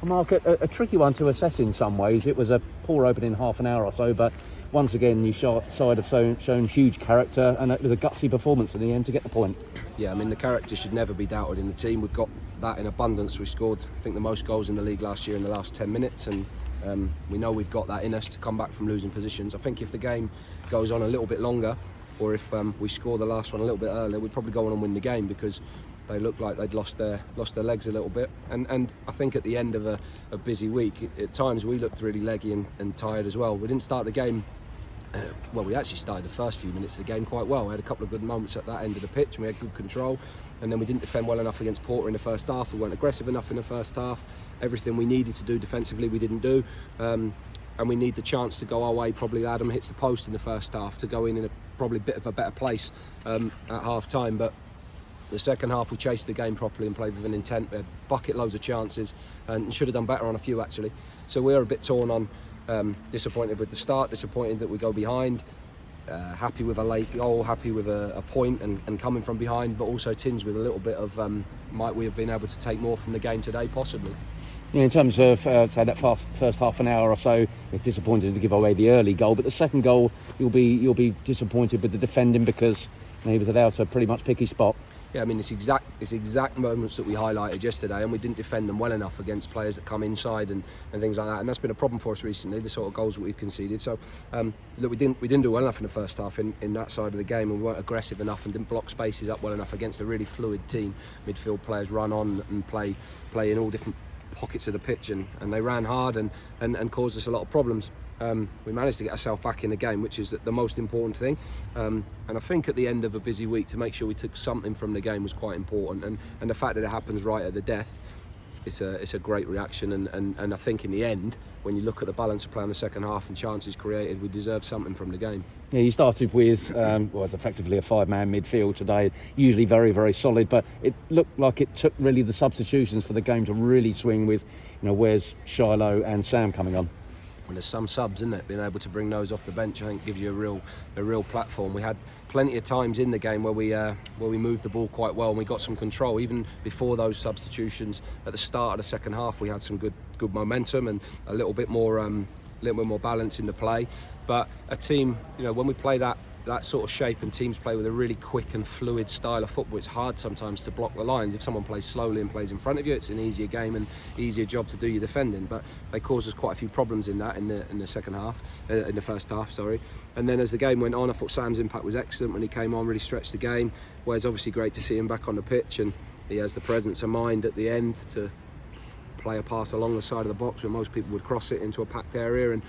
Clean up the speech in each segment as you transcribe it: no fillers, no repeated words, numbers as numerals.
Mark, a tricky one to assess in some ways. It was a poor opening half an hour or so, but once again, your side have shown huge character, and it was a gutsy performance in the end to get the point. Yeah, I mean, the character should never be doubted in the team. We've got that in abundance. We scored, I think, the most goals in the league last year in the last 10 minutes, and we know we've got that in us to come back from losing positions. I think if the game goes on a little bit longer, or if we score the last one a little bit earlier, we'd probably go on and win the game, because they looked like they'd lost their legs a little bit. And I think at the end of a busy week, at times we looked really leggy and tired as well. We didn't start the game. We actually started the first few minutes of the game quite well. We had a couple of good moments at that end of the pitch, and we had good control, and then we didn't defend well enough against Porter in the first half. We weren't aggressive enough in the first half. Everything we needed to do defensively we didn't do, and we need the chance to go our way. Probably Adam hits the post in the first half to go in a probably bit of a better place at half time, but the second half we chased the game properly and played with an intent. We had bucket loads of chances and should have done better on a few actually. So we are a bit torn on, disappointed with the start, disappointed that we go behind, happy with a late goal, happy with a point and coming from behind, but also tinged with a little bit of might we have been able to take more from the game today, possibly. Yeah, in terms of say that first half an hour or so, you're disappointed to give away the early goal, but the second goal you'll be disappointed with the defending, because he was allowed to pretty much pick his spot. Yeah, I mean, it's exact moments that we highlighted yesterday, and we didn't defend them well enough against players that come inside and things like that, and that's been a problem for us recently, the sort of goals that we've conceded. So look, we didn't do well enough in the first half in that side of the game, and we weren't aggressive enough and didn't block spaces up well enough against a really fluid team. Midfield players run on and play in all different pockets of the pitch, and they ran hard and caused us a lot of problems. We managed to get ourselves back in the game, which is the most important thing, and I think at the end of a busy week, to make sure we took something from the game was quite important, and the fact that it happens right at the death, it's a great reaction, and I think in the end, when you look at the balance of play in the second half and chances created, we deserve something from the game. Yeah, you started with it's effectively a 5-man midfield today, usually very, very solid, but it looked like it took really the substitutions for the game to really swing with, where's Shiloh and Sam coming on. Well, there's some subs, isn't it? Being able to bring those off the bench, I think, gives you a real platform. We had plenty of times in the game where we moved the ball quite well and we got some control. Even before those substitutions, at the start of the second half, we had some good momentum and a little bit more balance in the play. But a team, when we play that sort of shape and teams play with a really quick and fluid style of football, it's hard sometimes to block the lines. If someone plays slowly and plays in front of you, it's an easier game and easier job to do your defending, but they caused us quite a few problems in that in the second half, in the first half, sorry. And then as the game went on, I thought Sam's impact was excellent when he came on, really stretched the game, where it's obviously great to see him back on the pitch, and he has the presence of mind at the end to play a pass along the side of the box where most people would cross it into a packed area,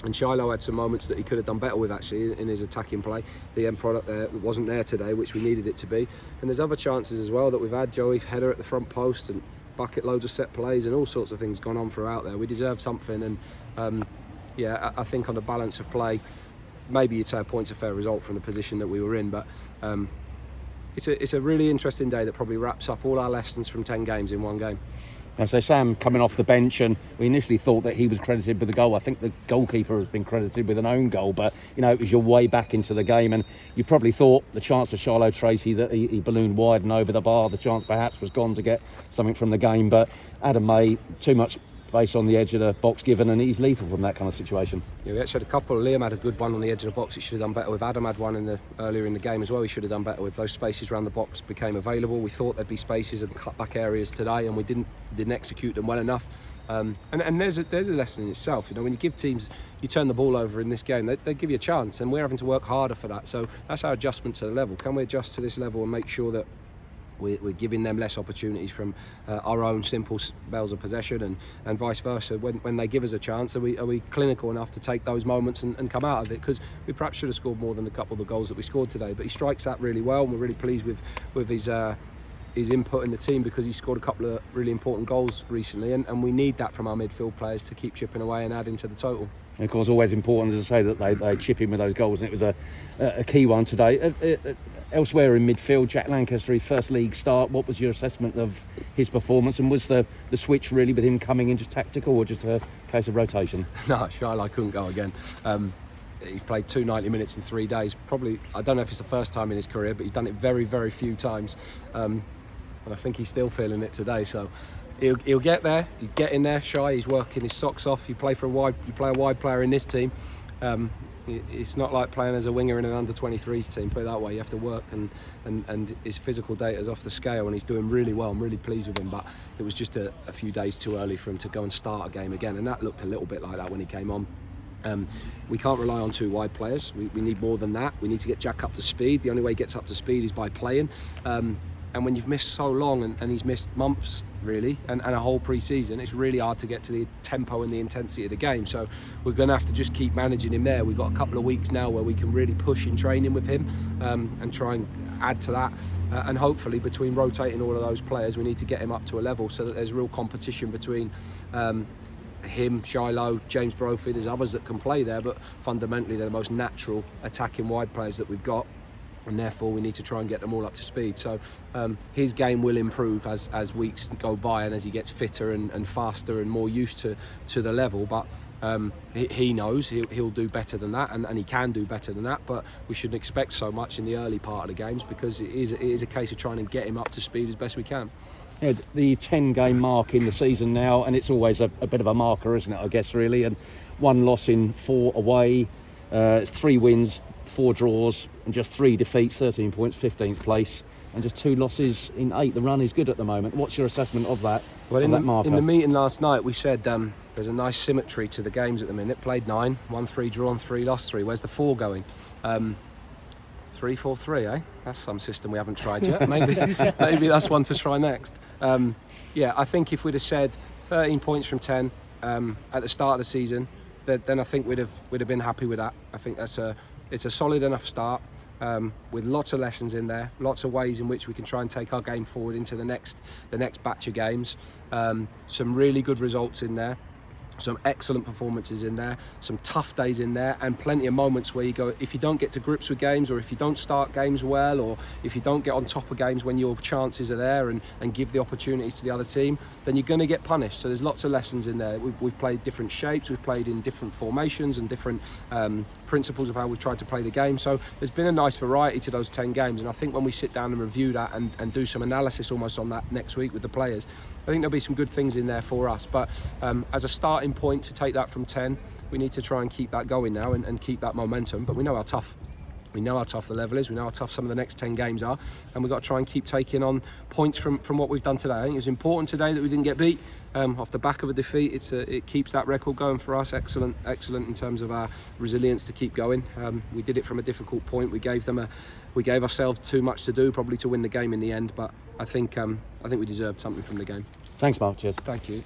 and Shiloh had some moments that he could have done better with actually in his attacking play. The end product there wasn't there today, which we needed it to be. And there's other chances as well that we've had. Joey header at the front post and bucket loads of set plays and all sorts of things gone on throughout there. We deserve something, and I think on the balance of play, maybe you'd say a point's a fair result from the position that we were in, but it's a really interesting day that probably wraps up all our lessons from 10 games in one game. And so Sam coming off the bench, and we initially thought that he was credited with the goal. I think the goalkeeper has been credited with an own goal, but it was your way back into the game, and you probably thought the chance for Shiloh Tracy that he ballooned wide and over the bar, the chance perhaps was gone to get something from the game, but Adam May, too much space on the edge of the box given, and he's lethal from that kind of situation. Yeah, we actually had a couple. Liam had a good one on the edge of the box. He should have done better with. Adam had one earlier in the game as well. He should have done better with. Those spaces around the box became available. We thought there'd be spaces and cutback areas today, and we didn't execute them well enough. And there's a lesson in itself. When you give teams, you turn the ball over in this game, they give you a chance, and we're having to work harder for that. So that's our adjustment to the level. Can we adjust to this level and make sure that we're giving them less opportunities from our own simple spells of possession, and vice versa? When they give us a chance, are we clinical enough to take those moments and come out of it? Because we perhaps should have scored more than a couple of the goals that we scored today, but he strikes that really well, and we're really pleased with his input in the team, because he scored a couple of really important goals recently, and we need that from our midfield players to keep chipping away and adding to the total. And of course, always important, as I say, that they chip in with those goals, and it was a key one today. Elsewhere in midfield, Jack Lancaster, his first league start, what was your assessment of his performance, and was the switch really with him coming in just tactical or just a case of rotation? No, Shiloh couldn't go again. He's played 90 minutes in 3 days. Probably, I don't know if it's the first time in his career, but he's done it very, very few times. And I think he's still feeling it today. So he'll get there. He'll get in there. Shy. He's working his socks off. You play a wide player in this team. It's not like playing as a winger in an under-23s team. Put it that way. You have to work, and his physical data is off the scale, and he's doing really well. I'm really pleased with him. But it was just a few days too early for him to go and start a game again, and that looked a little bit like that when he came on. We can't rely on 2 wide players. We need more than that. We need to get Jack up to speed. The only way he gets up to speed is by playing. And when you've missed so long, and he's missed months really, and a whole pre-season, it's really hard to get to the tempo and the intensity of the game. So we're going to have to just keep managing him there. We've got a couple of weeks now where we can really push in training with him, and try and add to that. And hopefully between rotating all of those players, we need to get him up to a level so that there's real competition between him, Shiloh, James Brophy. There's others that can play there, but fundamentally they're the most natural attacking wide players that we've got, and therefore we need to try and get them all up to speed. So his game will improve as weeks go by and as he gets fitter and faster and more used to the level. But he knows he'll do better than that, and he can do better than that, but we shouldn't expect so much in the early part of the games, because it is a case of trying to get him up to speed as best we can. Yeah, the 10-game mark in the season now, and it's always a bit of a marker, isn't it, I guess, really. And 1 loss in 4 away, 3 wins, 4 draws, and just 3 defeats, 13 points, 15th place, and just 2 losses in 8. The run is good at the moment. What's your assessment of that? Well, in the meeting last night, we said there's a nice symmetry to the games at the minute. Played 9, won 3, drawn 3, lost 3. Where's the 4 going? 3-4-3, eh? That's some system we haven't tried yet. Maybe that's one to try next. Yeah, I think if we'd have said 13 points from 10 at the start of the season, then I think we'd have been happy with that. I think it's a solid enough start, with lots of lessons in there, lots of ways in which we can try and take our game forward into the next batch of games. Some really good results in there. Some excellent performances in there, some tough days in there, and plenty of moments where you go, if you don't get to grips with games, or if you don't start games well, or if you don't get on top of games when your chances are there and give the opportunities to the other team, then you're going to get punished. So there's lots of lessons in there. We've played different shapes, we've played in different formations and different principles of how we've tried to play the game. So there's been a nice variety to those 10 games, and I think when we sit down and review that and do some analysis almost on that next week with the players, I think there'll be some good things in there for us. But as a starting point to take that from 10, we need to try and keep that going now and keep that momentum. But we know how tough the level is. We know how tough some of the next 10 games are, and we've got to try and keep taking on points from what we've done today. I think it was important today that we didn't get beat off the back of a defeat. It keeps that record going for us. Excellent in terms of our resilience to keep going. We did it from a difficult point. We gave ourselves too much to do, probably, to win the game in the end. But I think we deserved something from the game. Thanks, Mark. Cheers. Thank you.